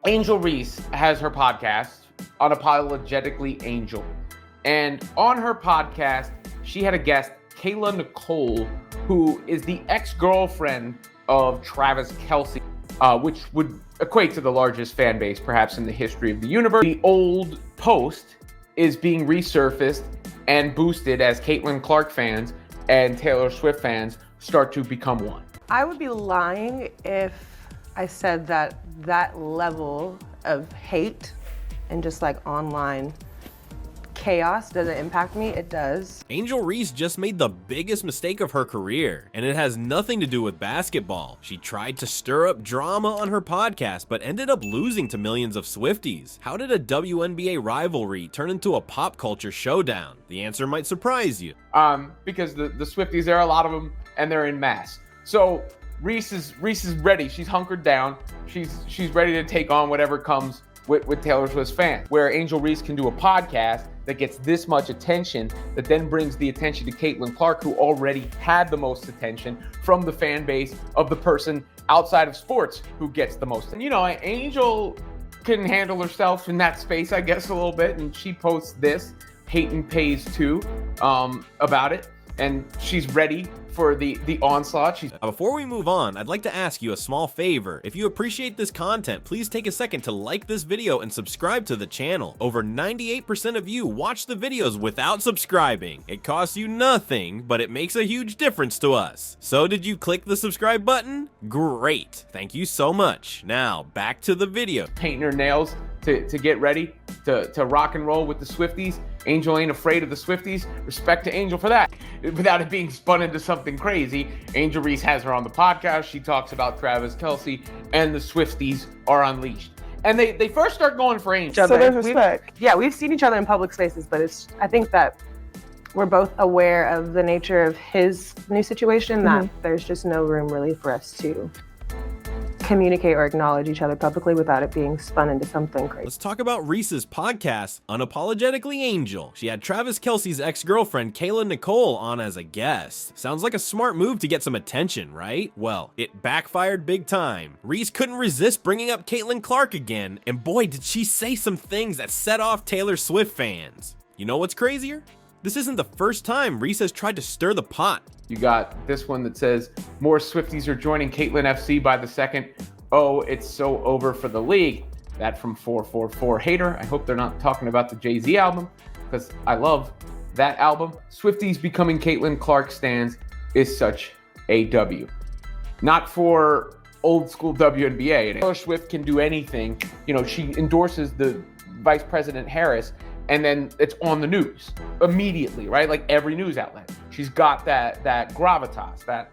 Angel Reese has her podcast, Unapologetically Angel. And on her podcast, she had a guest, Kayla Nicole, who is the ex-girlfriend of Travis Kelce, which would equate to the largest fan base perhaps in the history of the universe. The old post is being resurfaced and boosted as Caitlin Clark fans and Taylor Swift fans start to become one. I would be lying if I said that that level of hate and just like online chaos doesn't impact me. It does. Angel Reese just made the biggest mistake of her career, and it has nothing to do with basketball. She tried to stir up drama on her podcast, but ended up losing to millions of Swifties. How did a WNBA rivalry turn into a pop culture showdown? The answer might surprise you. Because the Swifties, there are a lot of them, and they're in mass. So Reese is ready. She's hunkered down. She's ready to take on whatever comes with Taylor Swift's fans. Where Angel Reese can do a podcast that gets this much attention, that then brings the attention to Caitlin Clark, who already had the most attention from the fan base of the person outside of sports who gets the most. And Angel can handle herself in that space, I guess, a little bit, and she posts this, Peyton Pays Too, about it, and she's ready for the onslaught. Before we move on, I'd like to ask you a small favor. If you appreciate this content, please take a second to like this video and subscribe to the channel. Over 98% of you watch the videos without subscribing. It costs you nothing, but it makes a huge difference to us. So did you click the subscribe button? Great, thank you so much. Now back to the video. Painting her nails to get ready to rock and roll with the Swifties. Angel ain't afraid of the Swifties. Respect to Angel for that. Without it being spun into something crazy, Angel Reese has her on the podcast. She talks about Travis Kelce, and the Swifties are unleashed. And they first start going for Angel. So there's respect. We've seen each other in public spaces, but I think that we're both aware of the nature of his new situation, that there's just no room really for us to communicate or acknowledge each other publicly without it being spun into something crazy. Let's talk about Reese's podcast, Unapologetically Angel. She had Travis Kelce's ex-girlfriend, Kayla Nicole, on as a guest. Sounds like a smart move to get some attention, right? Well, it backfired big time. Reese couldn't resist bringing up Caitlin Clark again, and boy, did she say some things that set off Taylor Swift fans. You know what's crazier? This isn't the first time Reese has tried to stir the pot. You got this one that says, more Swifties are joining Caitlin FC by the second. Oh, it's so over for the league. That from 444 Hater. I hope they're not talking about the Jay-Z album, because I love that album. Swifties becoming Caitlin Clark stans is such a W. Not for old school WNBA. Taylor Swift can do anything. She endorses the Vice President Harris, and then it's on the news immediately, right? Like every news outlet. She's got that gravitas,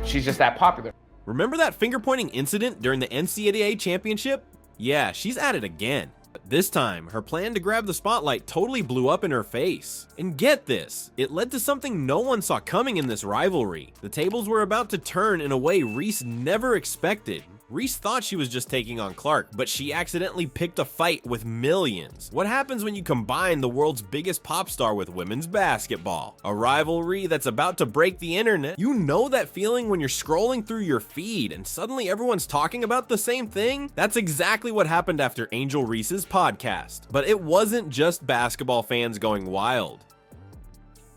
she's just that popular. Remember that finger-pointing incident during the NCAA championship? Yeah, she's at it again. But this time, her plan to grab the spotlight totally blew up in her face. And get this, it led to something no one saw coming in this rivalry. The tables were about to turn in a way Reese never expected. Reese thought she was just taking on Clark, but she accidentally picked a fight with millions. What happens when you combine the world's biggest pop star with women's basketball? A rivalry that's about to break the internet. You know that feeling when you're scrolling through your feed and suddenly everyone's talking about the same thing? That's exactly what happened after Angel Reese's podcast. But it wasn't just basketball fans going wild.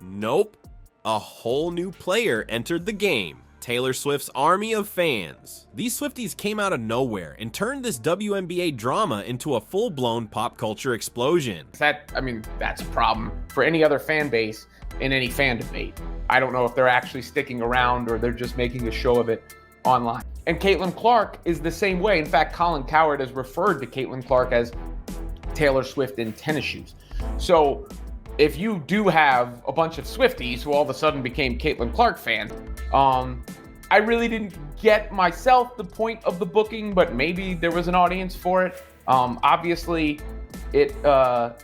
Nope. A whole new player entered the game. Taylor Swift's army of fans. These Swifties came out of nowhere and turned this WNBA drama into a full-blown pop culture explosion. That's a problem for any other fan base in any fan debate. I don't know if they're actually sticking around or they're just making a show of it online. And Caitlin Clark is the same way. In fact, Colin Cowherd has referred to Caitlin Clark as Taylor Swift in tennis shoes. So if you do have a bunch of Swifties who all of a sudden became Caitlin Clark fans, I really didn't get myself the point of the booking, but maybe there was an audience for it. Obviously, it got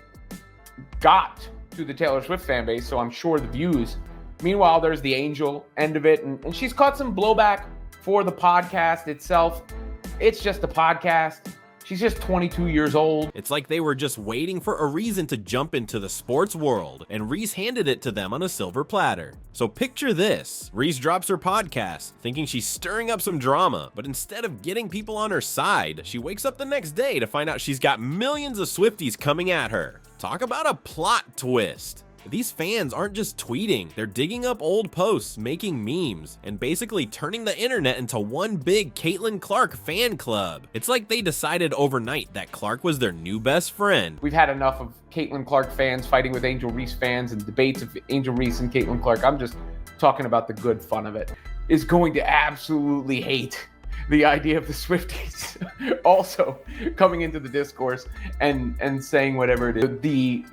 to the Taylor Swift fan base, so I'm sure the views. Meanwhile, there's the Angel end of it, and she's caught some blowback for the podcast itself. It's just a podcast. She's just 22 years old. It's like they were just waiting for a reason to jump into the sports world, and Reese handed it to them on a silver platter. So picture this. Reese drops her podcast, thinking she's stirring up some drama, but instead of getting people on her side, she wakes up the next day to find out she's got millions of Swifties coming at her. Talk about a plot twist. These fans aren't just tweeting, they're digging up old posts, making memes, and basically turning the internet into one big Caitlin Clark fan club. It's like they decided overnight that Clark was their new best friend. We've had enough of Caitlin Clark fans fighting with Angel Reese fans and debates of Angel Reese and Caitlin Clark. I'm just talking about the good fun of it. Is going to absolutely hate the idea of the Swifties also coming into the discourse and saying whatever it is.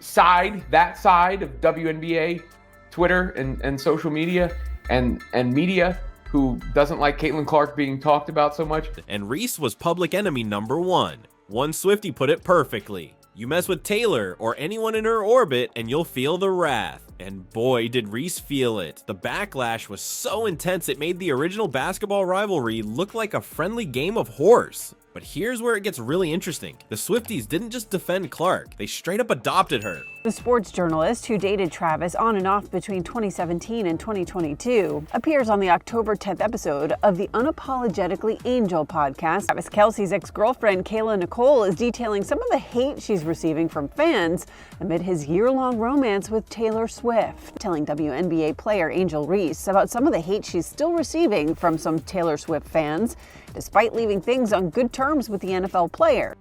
That side of WNBA, Twitter and social media and media who doesn't like Caitlin Clark being talked about so much. And Reese was public enemy number one. One Swiftie put it perfectly. You mess with Taylor or anyone in her orbit and you'll feel the wrath. And boy, did Reese feel it. The backlash was so intense it made the original basketball rivalry look like a friendly game of horse. But here's where it gets really interesting. The Swifties didn't just defend Clark, they straight up adopted her. The sports journalist who dated Travis on and off between 2017 and 2022 appears on the October 10th episode of the Unapologetically Angel podcast. Travis Kelce's ex-girlfriend Kayla Nicole is detailing some of the hate she's receiving from fans amid his year-long romance with Taylor Swift, telling WNBA player Angel Reese about some of the hate she's still receiving from some Taylor Swift fans, despite leaving things on good terms with the NFL player.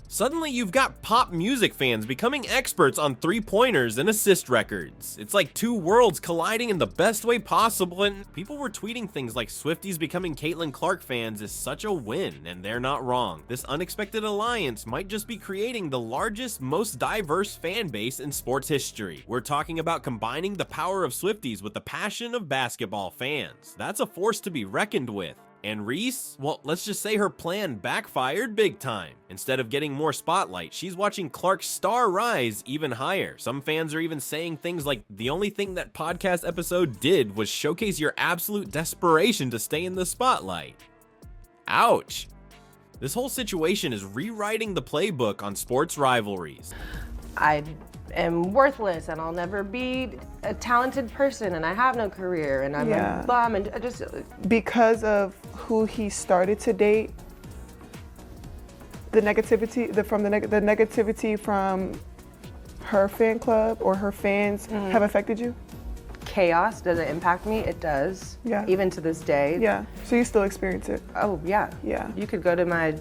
Suddenly you've got pop music fans becoming experts on three-pointers and assist records. It's like two worlds colliding in the best way possible, and people were tweeting things like Swifties becoming Caitlin Clark fans is such a win, and they're not wrong. This unexpected alliance might just be creating the largest, most diverse fan base in sports history. We're talking about combining the power of Swifties with the passion of basketball fans. That's a force to be reckoned with. And Reese, well, let's just say her plan backfired big time. Instead of getting more spotlight, she's watching Clark's star rise even higher. Some fans are even saying things like, the only thing that podcast episode did was showcase your absolute desperation to stay in the spotlight. Ouch. This whole situation is rewriting the playbook on sports rivalries. I am worthless and I'll never be a talented person and I have no career and I'm a bum and I just... Because of who he started to date, the negativity, the negativity from her fan club or her fans have affected you? Chaos, does it impact me? It does. Yeah. Even to this day. Yeah. So you still experience it? Oh, yeah. Yeah. You could go to my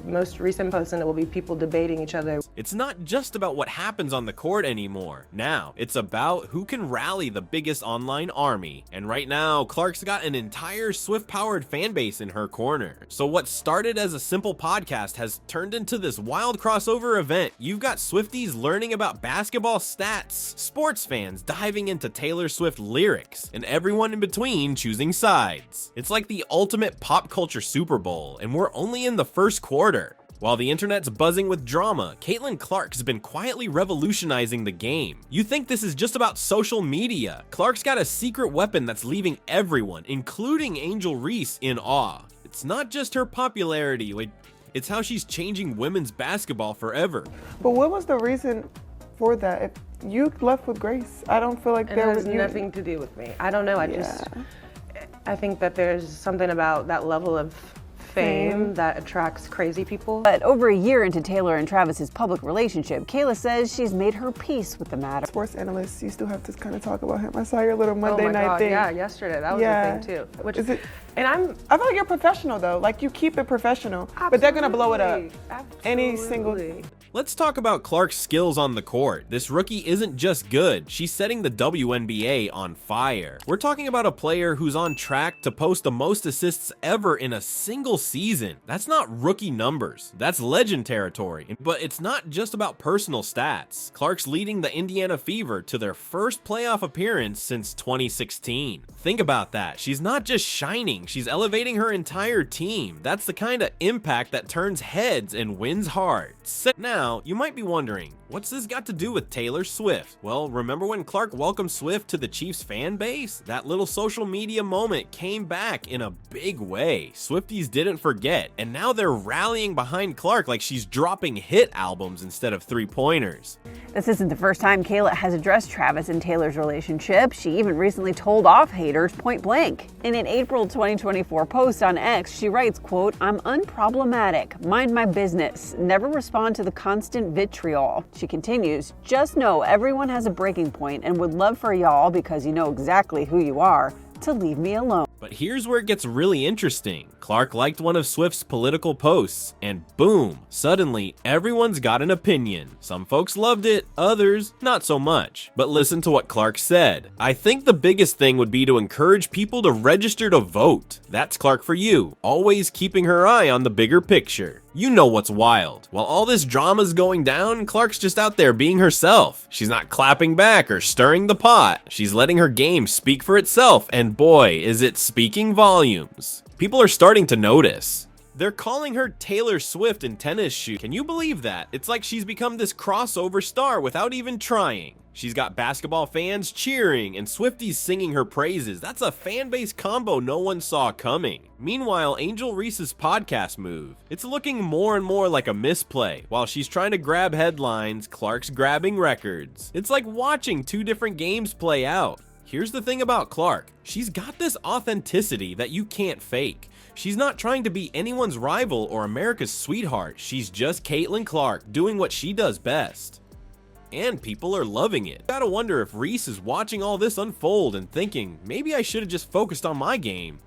most recent post and it will be people debating each other. It's not just about what happens on the court anymore. Now, it's about who can rally the biggest online army. And right now, Clark's got an entire Swift-powered fan base in her corner. So what started as a simple podcast has turned into this wild crossover event. You've got Swifties learning about basketball stats, sports fans diving into Taylor Swift lyrics, and everyone in between choosing sides. It's like the ultimate pop culture Super Bowl, and we're only in the first quarter. While the internet's buzzing with drama, Caitlin Clark's been quietly revolutionizing the game. You think this is just about social media? Clark's got a secret weapon that's leaving everyone, including Angel Reese, in awe. It's not just her popularity, it's how she's changing women's basketball forever. But what was the reason for that? If you left with Grace, I don't feel like there was nothing to do with me. I don't know. I think that there's something about that level of fame that attracts crazy people. But over a year into Taylor and Travis's public relationship, Kayla says she's made her peace with the matter. Sports analysts, you still have to kind of talk about him. I saw your little Monday night thing. Yeah, yesterday. That was the thing too. Which is it? And I feel like you're professional though. Like you keep it professional, but they're gonna blow it up. Absolutely. Any single. Let's talk about Clark's skills on the court. This rookie isn't just good, she's setting the WNBA on fire. We're talking about a player who's on track to post the most assists ever in a single season. That's not rookie numbers, that's legend territory. But it's not just about personal stats. Clark's leading the Indiana Fever to their first playoff appearance since 2016. Think about that. She's not just shining, she's elevating her entire team. That's the kind of impact that turns heads and wins hearts. Now, Now, you might be wondering, what's this got to do with Taylor Swift? Well, remember when Clark welcomed Swift to the Chiefs fan base? That little social media moment came back in a big way. Swifties didn't forget, and now they're rallying behind Clark like she's dropping hit albums instead of three-pointers. This isn't the first time Kayla has addressed Travis and Taylor's relationship. She even recently told off haters point blank. In an April 2024 post on X, she writes, quote, "I'm unproblematic, mind my business, never respond to the constant vitriol." She continues, "Just know everyone has a breaking point and would love for y'all, because you know exactly who you are, to leave me alone." But here's where it gets really interesting. Clark liked one of Swift's political posts, and boom, suddenly everyone's got an opinion. Some folks loved it, others not so much. But listen to what Clark said. "I think the biggest thing would be to encourage people to register to vote. That's Clark for you, always keeping her eye on the bigger picture." You know what's wild. While all this drama's going down, Clark's just out there being herself. She's not clapping back or stirring the pot. She's letting her game speak for itself, and boy, is it speaking volumes. People are starting to notice. They're calling her Taylor Swift in tennis shoes. Can you believe that? It's like she's become this crossover star without even trying. She's got basketball fans cheering and Swifties singing her praises. That's a fan base combo no one saw coming. Meanwhile, Angel Reese's podcast move. It's looking more and more like a misplay. While she's trying to grab headlines, Clark's grabbing records. It's like watching two different games play out. Here's the thing about Clark. She's got this authenticity that you can't fake. She's not trying to be anyone's rival or America's sweetheart. She's just Caitlin Clark doing what she does best. And people are loving it. Gotta wonder if Reese is watching all this unfold and thinking, maybe I should have just focused on my game.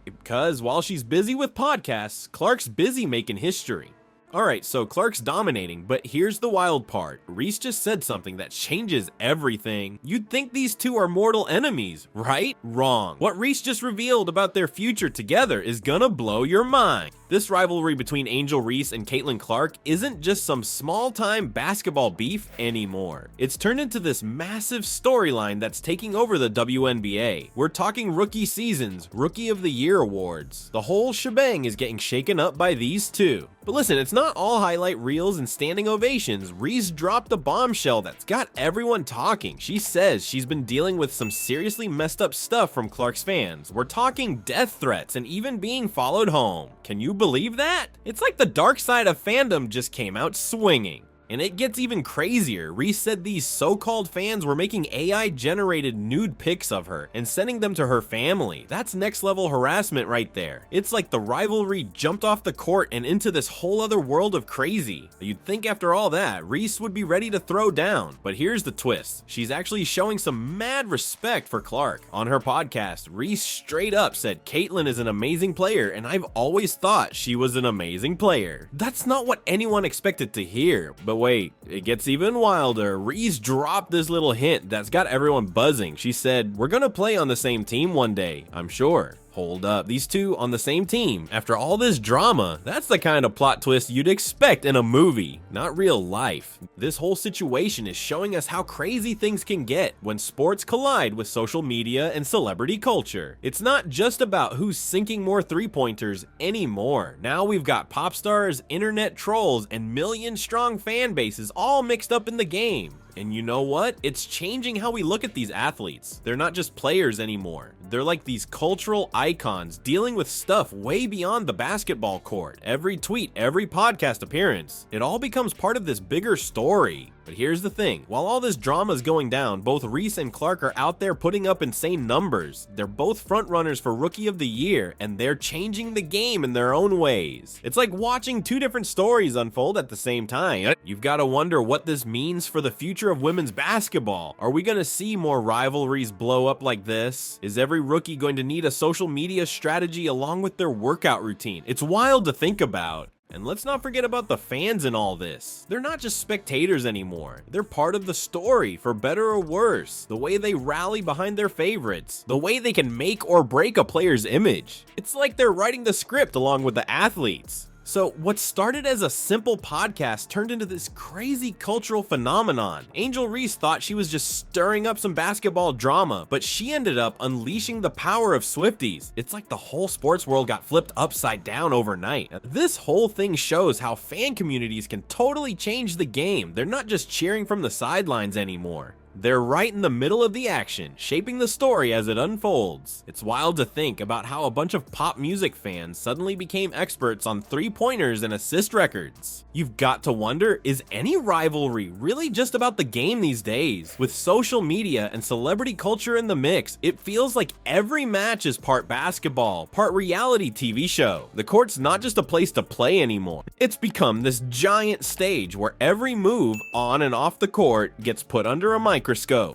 Because while she's busy with podcasts, Clark's busy making history. Alright, so Clark's dominating, but here's the wild part. Reese just said something that changes everything. You'd think these two are mortal enemies, right? Wrong. What Reese just revealed about their future together is gonna blow your mind. This rivalry between Angel Reese and Caitlin Clark isn't just some small-time basketball beef anymore. It's turned into this massive storyline that's taking over the WNBA. We're talking rookie seasons, Rookie of the Year awards. The whole shebang is getting shaken up by these two. But listen, it's not all highlight reels and standing ovations. Reese dropped a bombshell that's got everyone talking. She says she's been dealing with some seriously messed up stuff from Clark's fans. We're talking death threats and even being followed home. Can you believe that? It's like the dark side of fandom just came out swinging. And it gets even crazier. Reese said these so-called fans were making AI-generated nude pics of her and sending them to her family. That's next-level harassment right there. It's like the rivalry jumped off the court and into this whole other world of crazy. You'd think after all that, Reese would be ready to throw down. But here's the twist. She's actually showing some mad respect for Clark. On her podcast, Reese straight up said Caitlin is an amazing player and I've always thought she was an amazing player. That's not what anyone expected to hear, but wait, it gets even wilder. Reese dropped this little hint that's got everyone buzzing. She said, "We're gonna play on the same team one day, I'm sure." Hold up, these two on the same team? After all this drama, that's the kind of plot twist you'd expect in a movie, not real life. This whole situation is showing us how crazy things can get when sports collide with social media and celebrity culture. It's not just about who's sinking more three-pointers anymore. Now we've got pop stars, internet trolls, and million-strong fan bases all mixed up in the game. And you know what? It's changing how we look at these athletes. They're not just players anymore. They're like these cultural icons dealing with stuff way beyond the basketball court. Every tweet, every podcast appearance, it all becomes part of this bigger story. But here's the thing, while all this drama is going down, both Reese and Clark are out there putting up insane numbers. They're both frontrunners for Rookie of the Year, and they're changing the game in their own ways. It's like watching two different stories unfold at the same time. You've got to wonder what this means for the future of women's basketball. Are we going to see more rivalries blow up like this? Is every rookie going to need a social media strategy along with their workout routine? It's wild to think about. And let's not forget about the fans in all this. They're not just spectators anymore. They're part of the story, for better or worse. The way they rally behind their favorites. The way they can make or break a player's image. It's like they're writing the script along with the athletes. So what started as a simple podcast turned into this crazy cultural phenomenon. Angel Reese thought she was just stirring up some basketball drama, but she ended up unleashing the power of Swifties. It's like the whole sports world got flipped upside down overnight. This whole thing shows how fan communities can totally change the game. They're not just cheering from the sidelines anymore. They're right in the middle of the action, shaping the story as it unfolds. It's wild to think about how a bunch of pop music fans suddenly became experts on three-pointers and assist records. You've got to wonder, is any rivalry really just about the game these days? With social media and celebrity culture in the mix, it feels like every match is part basketball, part reality TV show. The court's not just a place to play anymore. It's become this giant stage where every move on and off the court gets put under a microscope.